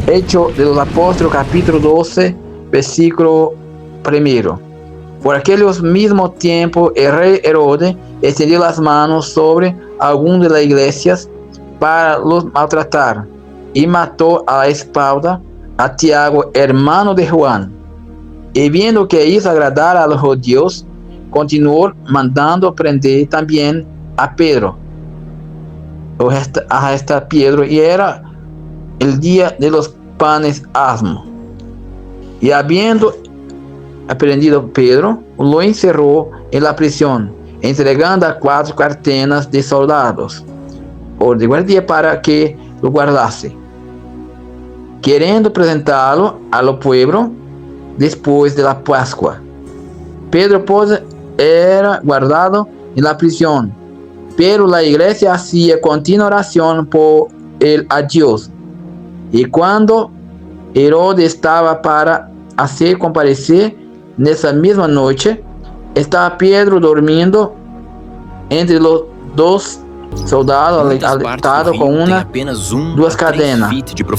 Hechos de los Apóstoles, capítulo 12, versículo 1. Por aquellos mismos tiempos, el rey Herodes extendió las manos sobre algunos de las iglesias para los maltratar, y mató a la espada a Tiago, hermano de Juan. Y viendo que hizo agradar a los judíos, continuó mandando prender también a Pedro. Hasta Pedro, y era el día de los panes asmos. Y habiendo aprendido Pedro, lo encerró en la prisión, entregando a 4 cuartenas de soldados o de guardia para que lo guardase, queriendo presentarlo a los pueblos después de la Pascua. Pedro pues era guardado en la prisión, pero la iglesia hacía continua oración por él a Dios. Y cuando Herodes estaba para hacer comparecer en esa misma noche, estaba Pedro durmiendo entre los 2 soldados, atado con dos cadenas,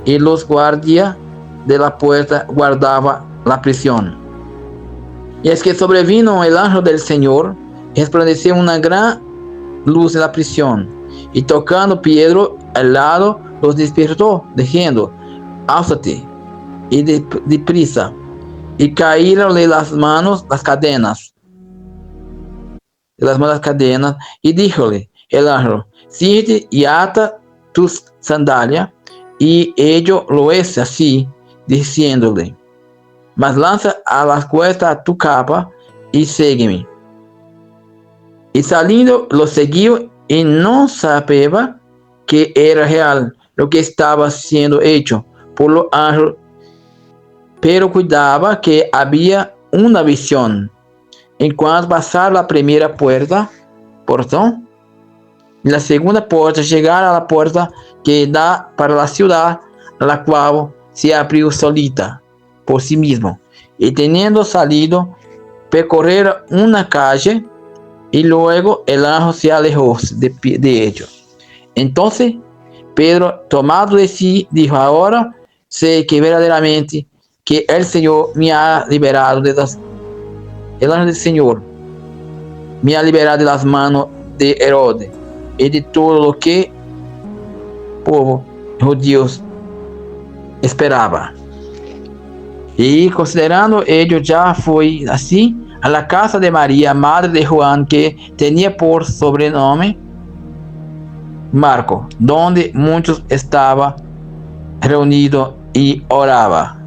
y los guardias de la puerta guardaban la prisión. Y es que sobrevino el ángel del Señor, resplandeció una gran luz en la prisión, y tocando Pedro al lado, los despertó, diciendo: "Álzate", y deprisa, y caíron de las manos las cadenas. Y díjole el ángel: "Síguete y ata tus sandalias". Y ello lo hizo así, diciéndole: "Mas lanza a las cuestas tu capa y sígueme". Y saliendo lo siguió, y no sabía que era real lo que estaba siendo hecho por los ángeles, pero cuidaba que había una visión. En cuanto pasar la primera puerta, portón, y la segunda puerta, llegar a la puerta que da para la ciudad, la cual se abrió solita por sí mismo, y teniendo salido, percorrer una calle, y luego el ángel se alejó de ellos. Entonces Pedro, tomado de sí, dijo: "Ahora sé que verdaderamente que el Señor me ha liberado el ángel del Señor me ha liberado de las manos de Herodes y de todo lo que el pueblo judío esperaba". Y considerando ello, ya fue así a la casa de María, madre de Juan, que tenía por sobrenombre Marco, donde muchos estaban reunidos y oraba.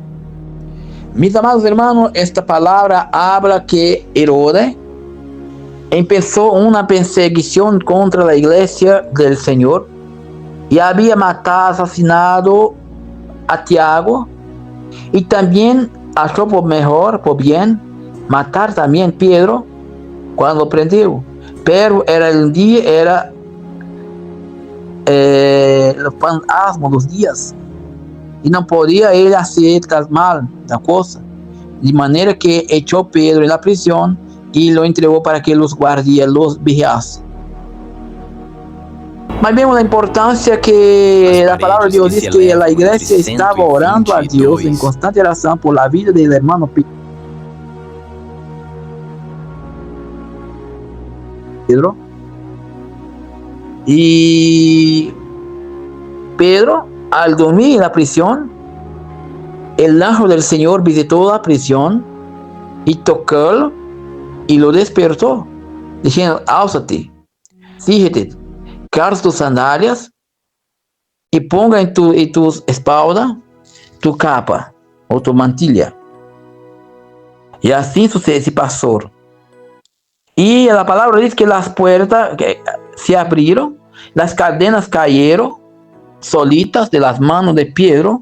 Mis amados hermanos, esta palabra habla que Herodes empezó una persecución contra la iglesia del Señor y había matado, asesinado a Tiago, y también achó por bien matar también a Pedro cuando lo prendió. Pero era el día, era los fantasmas, los días, y no podía él hacer tan mal la cosa, de manera que echó a Pedro en la prisión y lo entregó para que los guardias los vigiasen. Mas vemos la importancia que la palabra de Dios dice que la iglesia estaba orando a Dios en constante oración por la vida del hermano Pedro. Y Pedro, al dormir en la prisión, el ángel del Señor visitó la prisión y tocólo y lo despertó, diciendo: "Álzate, síguete, calza tus sandalias y ponga en tu espalda tu capa o tu mantilla". Y así se pasó. Y la palabra dice que las puertas se abrieron, las cadenas cayeron solitas de las manos de Pedro,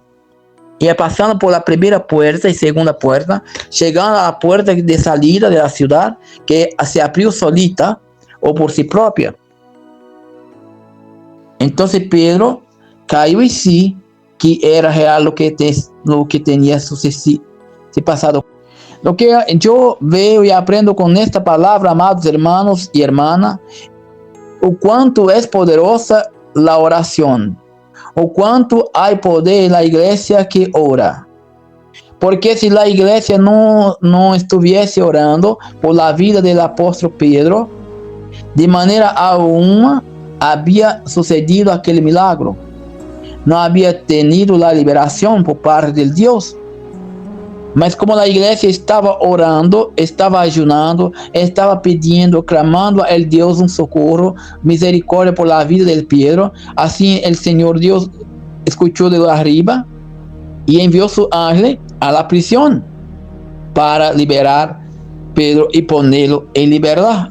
y pasando por la primera puerta y segunda puerta, llegando a la puerta de salida de la ciudad, que se abrió solita o por sí propia. Entonces Pedro cayó en sí, que era real lo que tenía pasado. Lo que yo veo y aprendo con esta palabra, amados hermanos y hermanas, o cuánto es poderosa la oración, o cuánto hay poder en la iglesia que ora. Porque si la iglesia no estuviese orando por la vida del apóstol Pedro, de manera alguna había sucedido aquel milagro. No había tenido la liberación por parte del Dios. Mas como la iglesia estaba orando, estaba ayunando, estaba pidiendo, clamando al Dios un socorro, misericordia por la vida del Pedro, así el Señor Dios escuchó de arriba y envió su ángel a la prisión para liberar Pedro y ponerlo en libertad,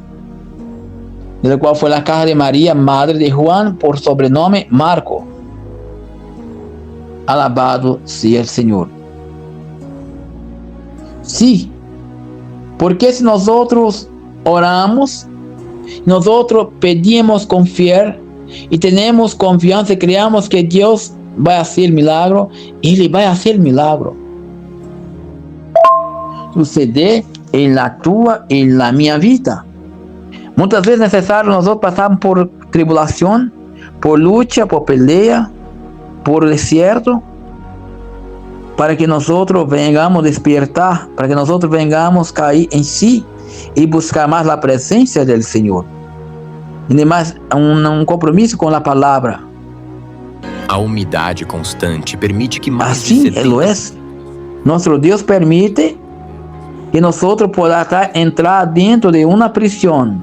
de la cual fue la casa de María, madre de Juan, por sobrenombre Marco. Alabado sea el Señor. Sí, porque si nosotros oramos, nosotros pedimos confiar y tenemos confianza y creamos que Dios va a hacer milagro, Él va a hacer milagro. Sucede en la tua, en la mía vida. Muchas veces es necesario nosotros pasar por tribulación, por lucha, por pelea, por desierto, para que nosotros vengamos despertar, para que nosotros vengamos caer en sí y buscar más la presencia del Señor. Y además un compromiso con la palabra. A umidade constante permite que mais Así lo es. Nuestro Dios permite que nosotros podamos entrar dentro de una prisión.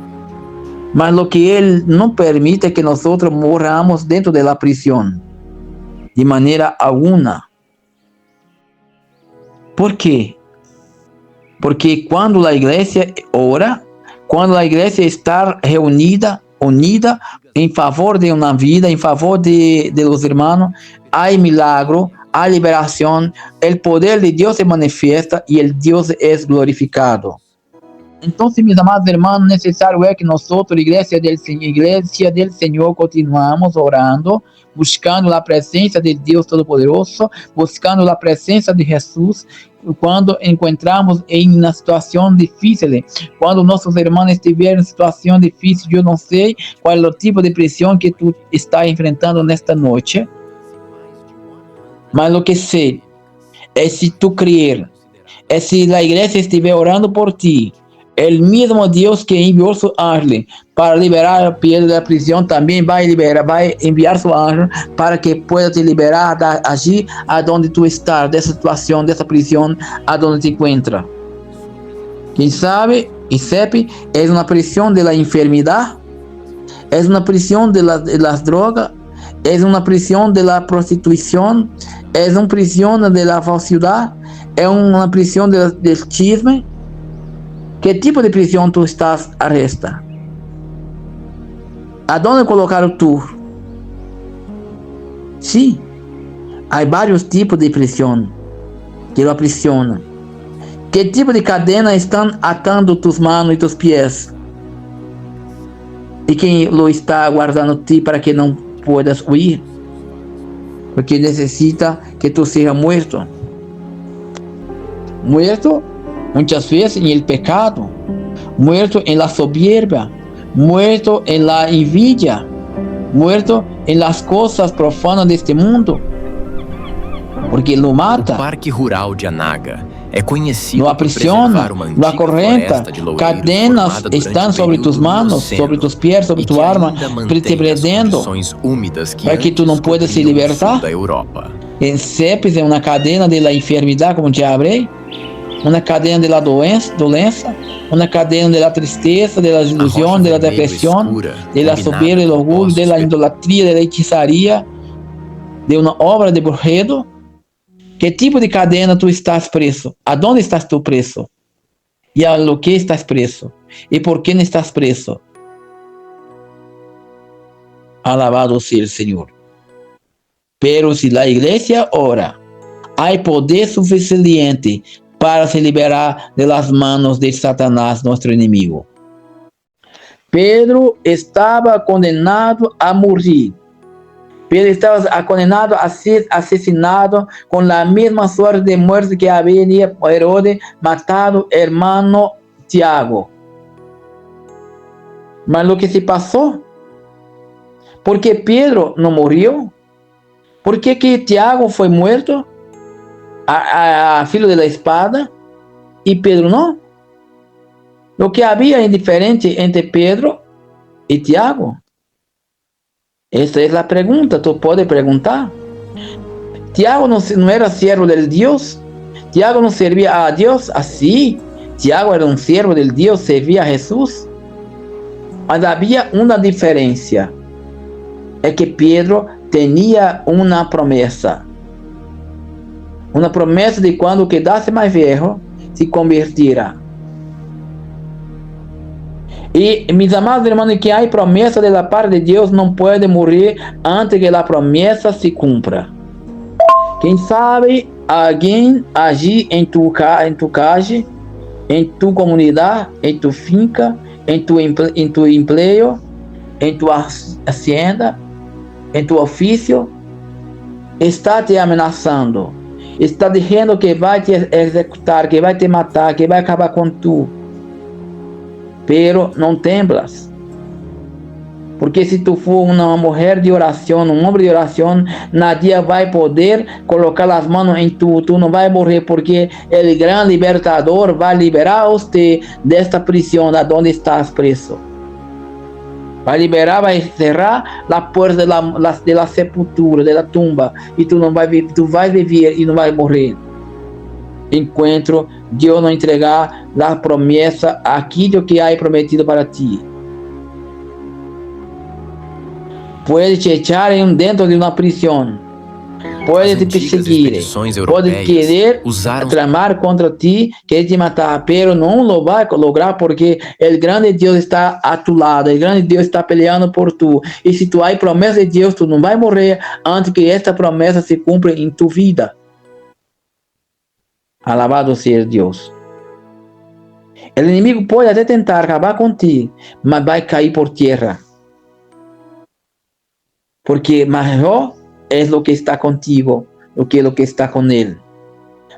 Mas lo que Él no permite es que nosotros morramos dentro de la prisión. De manera alguna. ¿Por qué? Porque cuando la iglesia ora, cuando la iglesia está reunida, unida en favor de una vida, en favor de los hermanos, hay milagro, hay liberación, el poder de Dios se manifiesta y el Dios es glorificado. Entonces, mis amados hermanos, necesario es que nosotros, iglesia del Señor, continuamos orando, buscando la presencia de Dios Todopoderoso, buscando la presencia de Jesús, cuando encontramos en una situación difícil, cuando nuestros hermanos estuvieron en situación difícil, yo no sé cuál es el tipo de presión que tú estás enfrentando en esta noche, mas lo que sé es si tú creer, es si la iglesia estiver orando por ti, el mismo Dios que envió su ángel para liberar a Pedro de la prisión también va a enviar su ángel para que pueda te liberar de allí a donde tú estás, de esa situación, de esa prisión a donde te encuentras. Quien sabe y sepa, es una prisión de la enfermedad, es una prisión de las drogas, es una prisión de la prostitución, es una prisión de la falsedad, es una prisión del chisme. ¿Qué tipo de prisión tú estás arresta? ¿A dónde colocaron tú? Sí, hay varios tipos de prisión que lo aprisionan. ¿Qué tipo de cadena están atando tus manos y tus pies? ¿Y quién lo está guardando ti para que no puedas huir? Porque necesita que tú seas muerto. Muerto muchas veces en el pecado, muerto en la soberbia, muerto en la envidia, muerto en las cosas profanas de este mundo, porque lo mata. O Parque Rural de Anaga é conhecido lo aprisiona, lo acorrenta, cadenas están sobre tus manos, sobre tus pies, sobre tu alma, te prendendo, para que tú no puedas se libertar. Encepes en una cadena de la enfermedad, como te hablé, una cadena de la doença, una cadena de la tristeza, de la desilusión, de la depresión, de la soberbia, del orgullo, de la idolatría, de la hechizaría, de una obra de brujería. ¿Qué tipo de cadena tú estás preso? ¿A dónde estás tú preso? ¿Y a lo que estás preso? ¿Y por qué no estás preso? Alabado sea el Señor. Pero si la iglesia ora, hay poder suficiente para se liberar de las manos de Satanás, nuestro enemigo. Pedro estaba condenado a morir. Pedro estaba condenado a ser asesinado con la misma suerte de muerte que había Herodes matado hermano Tiago. Mas lo que se pasó, porque Pedro no murió, ¿Por qué que Tiago fue muerto a filo de la espada y Pedro no? Lo que había indiferente entre Pedro y Tiago. Esta es la pregunta, tú puedes preguntar. Tiago no era siervo del Dios. Tiago no servía a Dios así. Tiago era un siervo del Dios, servía a Jesús. Mas había una diferencia. Es que Pedro tenía una promesa. Una promesa de cuando quedase más viejo, se convertirá. Y mis amados hermanos, que hay promesa de la parte de Dios, no puede morir antes que la promesa se cumpla. Quem sabe alguém agir em tu casa, em tu comunidade, em tu finca, em tu emprego, em tua hacienda, em tu ofício, está te ameaçando, está dizendo que vai te executar, que vai te matar, que vai acabar com tu. Pero não temblas. Porque se tu for uma mulher de oração, um homem de oração, nadie vai poder colocar as mãos em tu. Tu não vai morrer, porque o grande libertador vai liberar você desta prisão, da onde estás preso. Vai liberar, vai cerrar a porta de la sepultura, de la tumba, e tu não vai viver, tu vai viver e não vai morrer. Enquanto Deus não entregar a promessa, aquilo que há prometido para ti. Pode te echar dentro de uma prisão, pode te perseguir, pode querer tramar contra ti, querer te matar, pero não lo vai lograr porque o grande Deus está a tu lado, o grande Deus está peleando por tu. E se tu há promessa de Deus, tu não vai morrer antes que esta promessa se cumpra em tu vida. Alabado seja Deus. O inimigo pode até tentar acabar contigo, mas vai cair por terra. Porque maior é o que está contigo do que o que está com ele.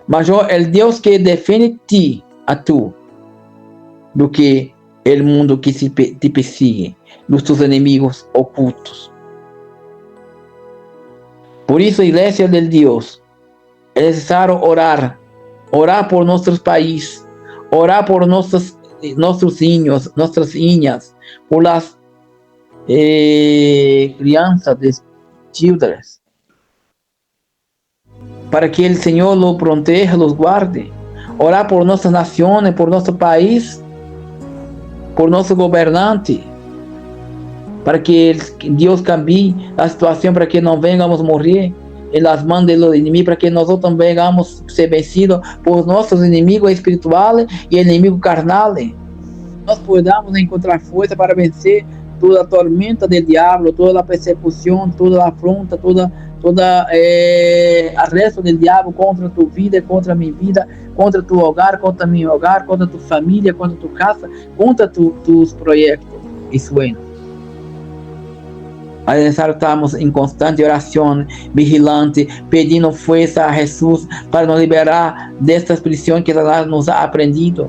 Maior é o Deus que defende ti, a tu, do que o mundo que te persigue, dos teus inimigos ocultos. Por isso, igreja de Deus, é necessário orar por nossos países, orar por nossos niños, nossas niñas, por las crianças, de children, para que o Senhor los proteja, los guarde. Orar por nossas nações, por nosso país, por nosso governante, para que Deus cambie a situação, para que não venhamos morrer em las mãos dos inimigos, para que nós também venhamos ser vencidos por nossos inimigos espirituais e inimigos carnais. Nós podamos encontrar força para vencer toda a tormenta do diabo, toda a persecução, toda a afronta, toda arresto do diabo contra tu vida, contra minha vida, contra tu hogar, contra meu hogar, contra tu família, contra tu casa, contra tus projetos e sonhos. É necessário estarmos em constante oração, vigilante, pedindo força a Jesus para nos liberar destas prisões que Satanás nos ha aprendido.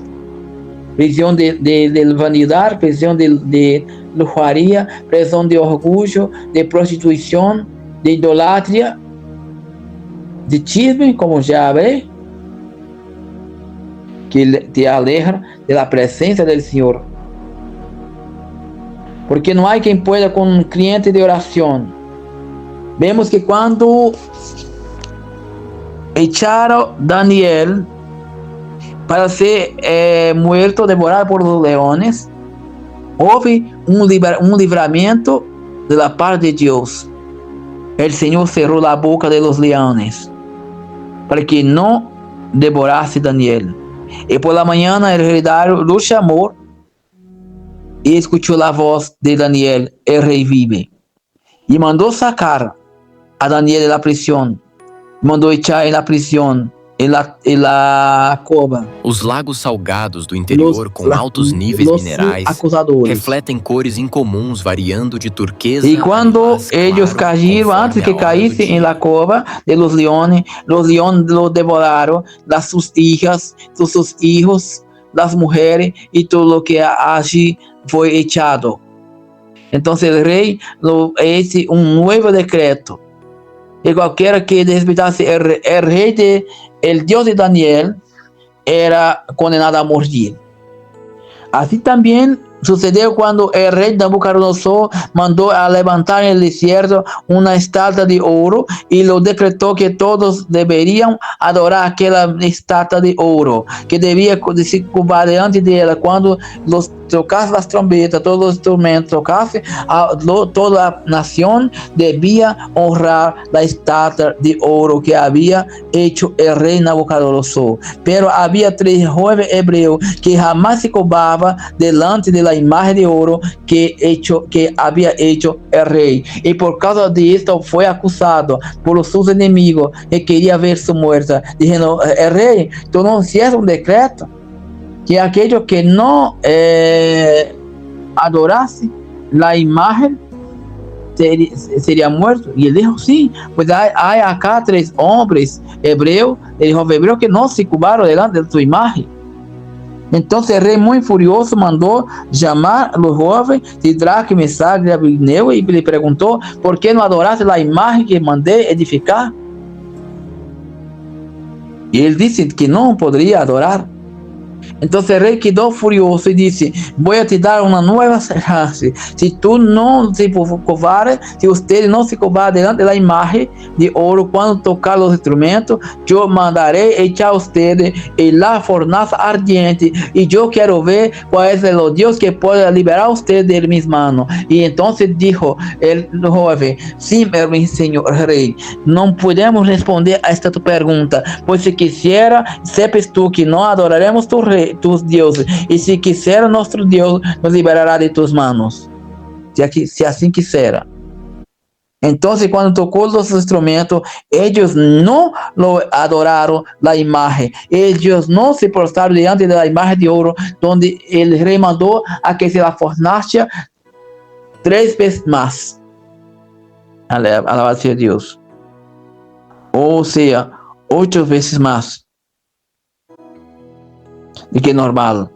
Prisão de vanidade, prisão de lujuaria, prisão de orgulho, de prostituição, de idolatria, de chisme, como já hablé, que te aleja da presença do Senhor. Porque não há quem pueda com um cliente de oração. Vemos que quando echaram Daniel para ser muerto, devorado por los leones, houve um livramento da parte de Deus. O Senhor cerrou a boca de los leones para que não devorasse Daniel. E por la manhã o rei Dario lo chamou e escutou a voz de Daniel, o rei vive, e mandou sacar a Daniel da prisão, mandou echar na prisão, em la cova. Os lagos salgados do interior com altos níveis minerais refletem cores incomuns variando de turquesa. E quando eles caíram, antes que caíssem em la cova de los leones lo devoraram, sus hijas, sus hijos, las mujeres y todo lo que allí fue echado. Entonces el rey hizo un nuevo decreto y cualquiera que respetase el rey el Dios de Daniel era condenado a morir. Así también sucedió cuando el rey Nabucodonosor mandó a levantar en el desierto una estatua de oro y lo decretó que todos deberían adorar aquella estatua de oro, que debía se curvar delante de ella cuando los tocase las trompetas, todos los instrumentos tocase, toda la nación debía honrar la estatua de oro que había hecho el rey Nabucodonosor. Pero había 3 jóvenes hebreos que jamás se curvaban delante de la imagen de oro que había hecho el rey, y por causa de esto fue acusado por sus enemigos que quería ver su muerte, diciendo: el rey, tú no hiciste un decreto que aquello que no adorase la imagen sería muerto. Y él dijo: sí, pues hay acá 3 hombres hebreos, el joven hebreo, que no se curvaron delante de tu imagen. Entonces el rey, muy furioso, mandó llamar a los jóvenes Sidraque, Mesaque y Abednego y le preguntó: ¿por qué no adoraste la imagen que mandé edificar? Y él dice que no podría adorar. Entonces el rey quedó furioso y dice: voy a te dar una nueva chance. Si tú no se curvares, si ustedes no se curvaran delante de la imagen de oro cuando tocar los instrumentos, yo mandaré echar a ustedes en la fornaza ardiente, y yo quiero ver cuál es el Dios que pueda liberar a ustedes de mis manos. Y entonces dijo el joven: sí, mi señor rey, no podemos responder a esta tu pregunta, pues si quisiera, sepas tú que no adoraremos tu rey, tus dioses, y si quisiera nuestro Dios nos liberará de tus manos, si así quisiera. Entonces cuando tocó los instrumentos, ellos no lo adoraron la imagen, ellos no se postraron delante de la imagen de oro, donde el rey mandó a que se la fornase 3 veces más. Alabado sea Dios. O sea, 8 veces más de que normal.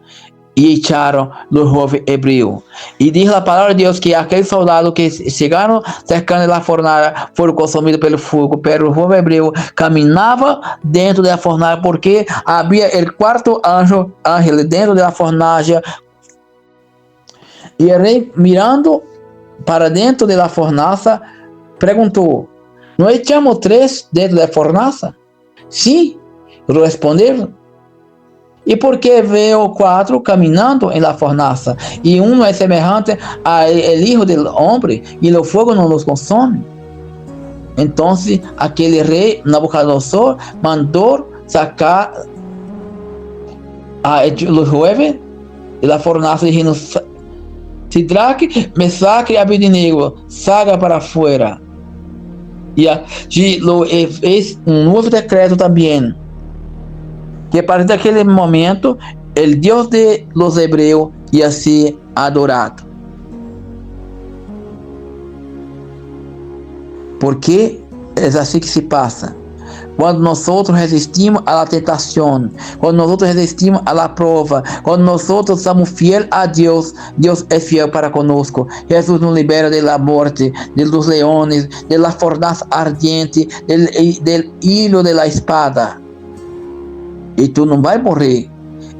Y echaron los jóvenes hebreos. Y dijo la palabra de Dios que aquellos soldados que llegaron cercano de la fornalha fueron consumidos pelo fuego, pero el joven hebreo caminaba dentro de la fornalha, porque había el 4º ángel dentro de la fornalha. Y el rey, mirando para dentro de la fornalha, preguntó: ¿no echamos 3 dentro de la fornalha? Sí, respondieron. ¿Y por qué veo 4 caminando en la fornalha? Y uno es semejante al Hijo del Hombre, y el fuego no los consume. Entonces aquel rey Nabucodonosor mandó sacar a los jóvenes de la fornalha, diciendo: Sidraque, Mesaque y Abednego, salga para afuera. Y allí lo es un nuevo decreto también, que a partir de aquel momento el Dios de los hebreos iba a ser adorado. Porque es así que se pasa. Cuando nosotros resistimos a la tentación, cuando nosotros resistimos a la prueba, cuando nosotros somos fieles a Dios, Dios es fiel para conosco. Jesús nos libera de la muerte, de los leones, de la fornalha ardiente, del hilo de la espada. Y tú no vas a morir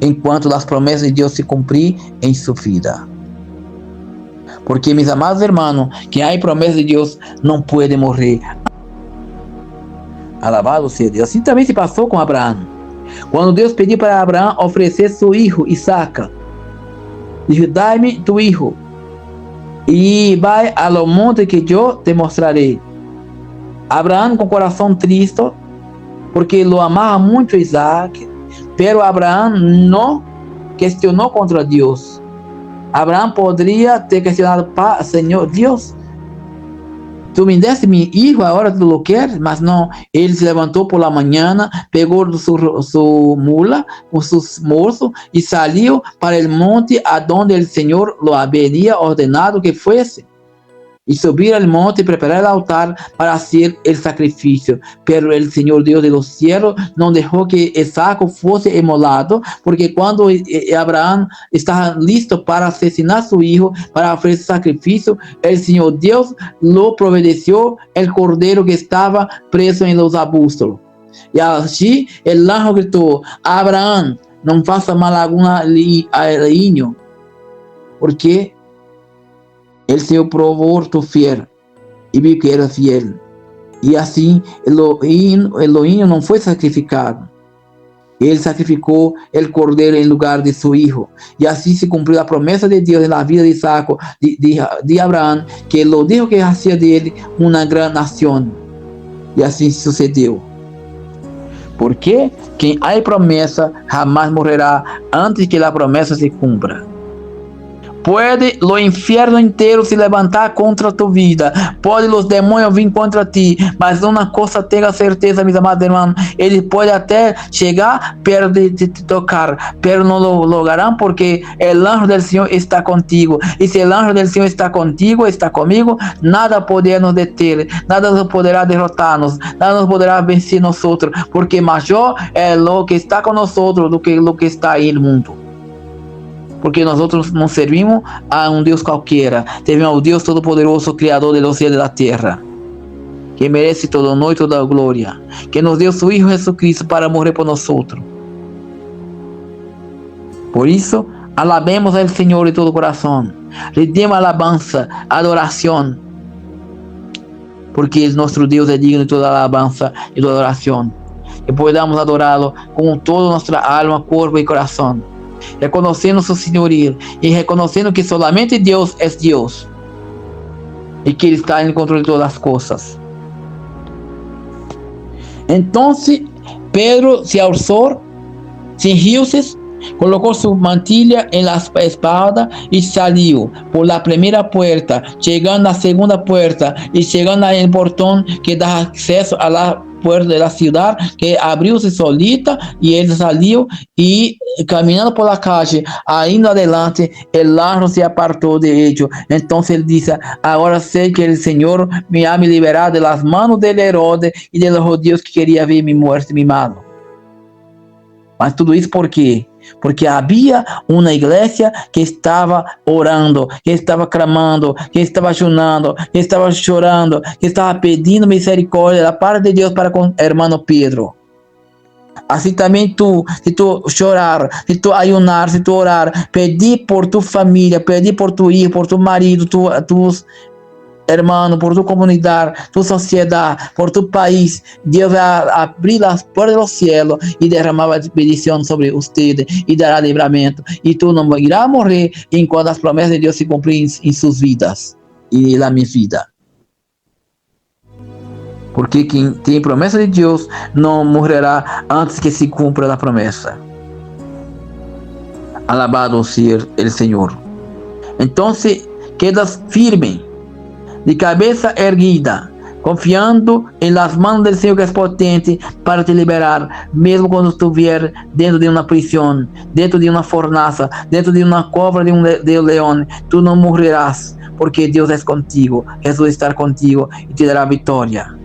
enquanto las promesas de Dios se cumplir en su vida. Porque, mis amados hermanos, que hay promesas de Dios no puede morir. Alabado sea Dios. Así también se pasó con Abraham. Cuando Dios pidió para Abraham ofrecer su hijo Isaac, dijo: dame tu hijo y va a los montes que yo te mostraré. Abraham, con corazón triste, porque lo amaba mucho Isaac, pero Abraham no cuestionó contra Dios. Abraham podría ter cuestionado: Señor Dios, tú me diste mi hijo, ahora tú lo quieres. Mas no, él se levantó por la mañana, pegó su mula con sus morzos y salió para el monte a donde el Señor lo había ordenado que fuese. y subir al monte y preparar el altar para hacer el sacrificio. Pero el Señor Dios de los cielos no dejó que Isaac fuese inmolado, porque cuando Abraham estaba listo para asesinar a su hijo, para ofrecer sacrificio, el Señor Dios lo providenció el cordero que estaba preso en los arbustos. Y allí el ángel gritó: Abraham, no faça mal alguna al niño, porque el Señor probó tu fiel y vio que era fiel. Y así Elohim no fue sacrificado. Él sacrificó el cordero en lugar de su hijo. Y así se cumplió la promesa de Dios en la vida de Isaac, de Abraham, que lo dijo que hacía de él una gran nación. Y así sucedió. Porque quien hay promesa jamás morirá antes que la promesa se cumpla. Puede lo infierno inteiro se levantar contra tu vida. Pode os demônios vir contra ti. Mas uma coisa tenha certeza, meus amados irmãos. Eles podem até chegar perto de te tocar, pero não lo lograrão, porque o anjo do Senhor está contigo. E se o anjo do Senhor está contigo, está comigo, nada poderá nos deter. Nada nos poderá derrotar-nos. Nada nos poderá vencer nós. Porque maior é o que está com nós do que o que está aí no mundo. Porque nós não servimos a um Deus qualquer, servimos ao Deus Todo-Poderoso, Criador de los cielos e da terra, que merece todo honor e toda glória, que nos deu seu Hijo Jesucristo para morrer por nós. Por isso, alabemos ao Senhor de todo coração, lhe demos alabança, adoração, porque nosso Deus é digno de toda alabança e toda adoração, e podamos adorá-lo com toda nossa alma, corpo e coração, reconhecendo seu senhorio e reconhecendo que solamente Deus é Deus e que Ele está no controle de todas as coisas. Então Pedro se alçou, cingiu-se, colocou sua mantilha em la espalda e saiu por la primeira porta, chegando na segunda porta e chegando no portão que dá acesso a la puerta da cidade, que abriu-se solita, e ele saiu e caminhando por la calle, ainda adelante, el ángel se apartou de ellos. Então ele disse: agora sei que o Senhor me ha liberado de las manos del Herodes e de los judíos que queria ver mi muerte, mi mano. Mas tudo isso por quê? Porque havia uma igreja que estava orando, que estava clamando, que estava ayunando, que estava chorando, que estava pedindo misericórdia da parte de Deus para com o irmão Pedro. Assim também se tu chorar, se tu ayunar, se tu orar, pedir por tu família, pedir por tu hijo, por tu marido, tus hermano, por tu comunidade, tu sociedade, por tu país, Deus vai abrir as portas do céu e derramar a bendição sobre vocês e dará livramento. E tu não irás morrer enquanto as promessas de Deus se cumprem em suas vidas e na minha vida. Porque quem tem promessa de Deus não morrerá antes que se cumpra a promessa. Alabado seja o Senhor. Então, quedas firme, de cabeça erguida, confiando em las manos do Senhor que é potente para te liberar, mesmo quando estiver dentro de uma prisão, dentro de uma fornaça, dentro de uma cova de um leão, tu não morrerás, porque Deus é contigo, Jesus está contigo e te dará vitória.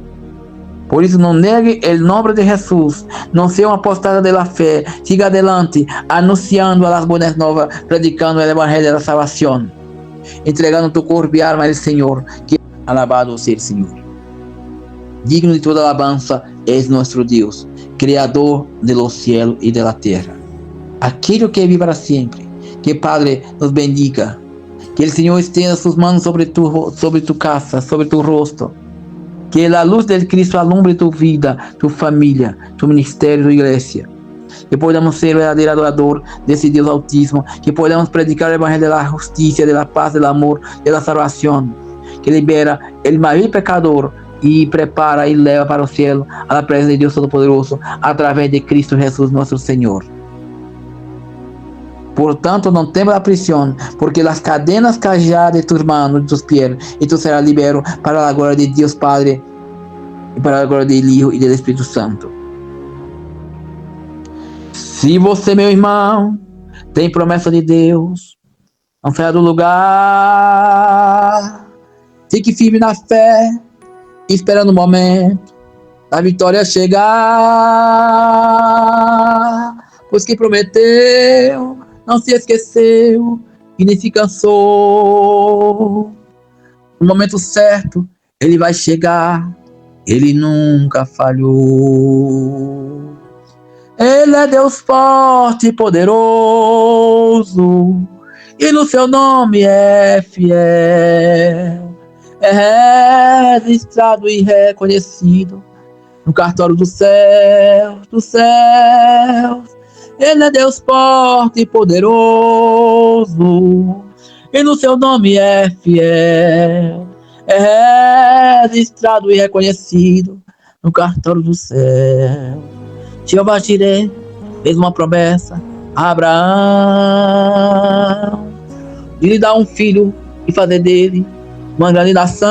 Por isso, não negue o nome de Jesus, não seja uma apostada da fé, siga adelante, anunciando as boas novas, predicando o evangelho da salvação, entregando tu corpo e alma ao Senhor, que alabado seja o Senhor. Digno de toda alabanza é nosso Deus, Criador de los cielos e de la terra, aquele que vive para sempre. Que Padre nos bendiga, que o Senhor estenda suas mãos sobre tu casa, sobre tu rosto, que a luz de Cristo alumbre tu vida, tu família, tu ministério, tu igreja. Que podamos ser verdadeiro adorador desse Deus Altíssimo, que podamos predicar o evangelho da justiça, da paz, do amor, da salvação, que libera o maior pecador e prepara e leva para o céu a presença de Deus Todo-Poderoso através de Cristo Jesus, nosso Senhor. Portanto, não temas a prisão, porque as cadenas cairão de tus manos, de tus pés, e tu serás liberado para a glória de Deus Padre e para a glória do Filho e do Espírito Santo. Se você, meu irmão, tem promessa de Deus, não saia do lugar. Fique firme na fé, esperando o momento da vitória chegar. Pois quem prometeu não se esqueceu e nem se cansou. No momento certo, ele vai chegar. Ele nunca falhou. Ele é Deus forte e poderoso, e no seu nome é fiel. É registrado e reconhecido no cartório dos céus, dos céus. Ele é Deus forte e poderoso, e no seu nome é fiel. É registrado e reconhecido no cartório do céu. Jeová Jireh fez uma promessa a Abraão de lhe dar um filho e fazer dele uma grande nação.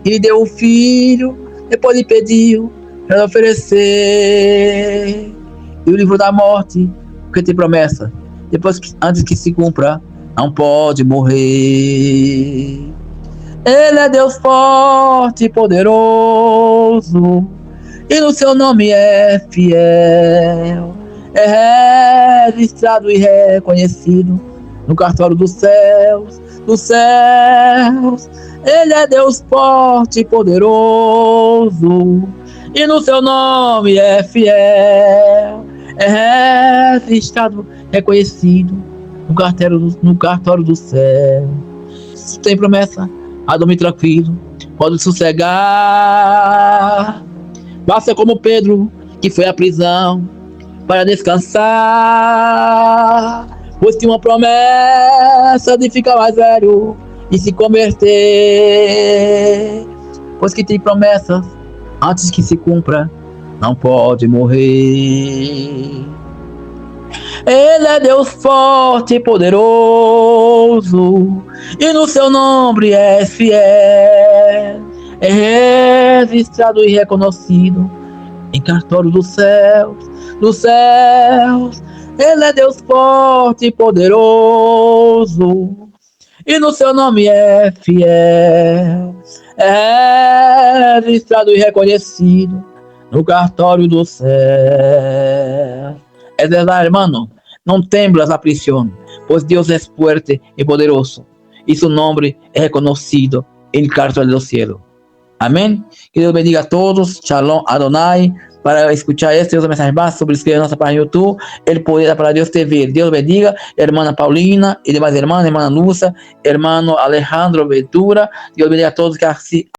E lhe deu um filho, depois lhe pediu para oferecer. E o livro da morte, porque tem promessa, depois, antes que se cumpra, não pode morrer. Ele é Deus forte e poderoso, e no seu nome é fiel. É registrado e reconhecido no cartório dos céus, dos céus. Ele é Deus forte e poderoso, e no seu nome é fiel. É registrado, reconhecido no cartório do céu. Se tem promessa, a dormir tranquilo, pode sossegar. Faça como Pedro, que foi à prisão para descansar, pois tinha uma promessa de ficar mais velho e se converter. Pois que tem promessas, antes que se cumpra, não pode morrer. Ele é Deus forte e poderoso, e no seu nome é fiel. É registrado e reconhecido em cartório dos céus, dos céus. Ele é Deus forte e poderoso, e no seu nome é fiel. É registrado e reconhecido no cartório do céu. É verdade, hermano. Não temblas a prisión, pues Dios es fuerte y poderoso, y su nombre es reconocido en el cartório do cielo. Amén. Que Deus bendiga a todos. Shalom Adonai. Para escuchar este y otros mensajes más, suscríbete a nuestra página de YouTube, El Poder da Para Dios TV. Dios bendiga, hermana Paulina y demás hermanas, hermana Luza, hermano Alejandro Ventura. Dios bendiga a todos, que así